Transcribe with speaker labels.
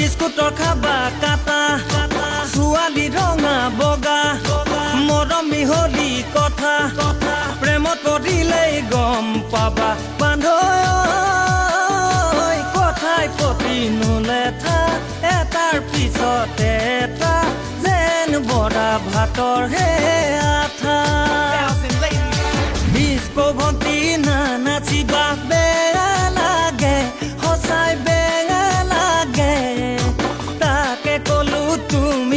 Speaker 1: বিস্কুটৰ খাবা কাটা ছোৱালী ৰঙা বগা মৰম মিহলি কথা প্ৰেমত পৰিলেই গম পাবা বান্ধৈ কথাই প্ৰতি নুলেথা এটাৰ পিছতে এটা যেন বৰা ভাতৰ হে আঠা ডিস্কো ভণ্টি নাচিবা বেয়া লাগে সঁচাই বেয়া লাগে তাকে কলো তুমি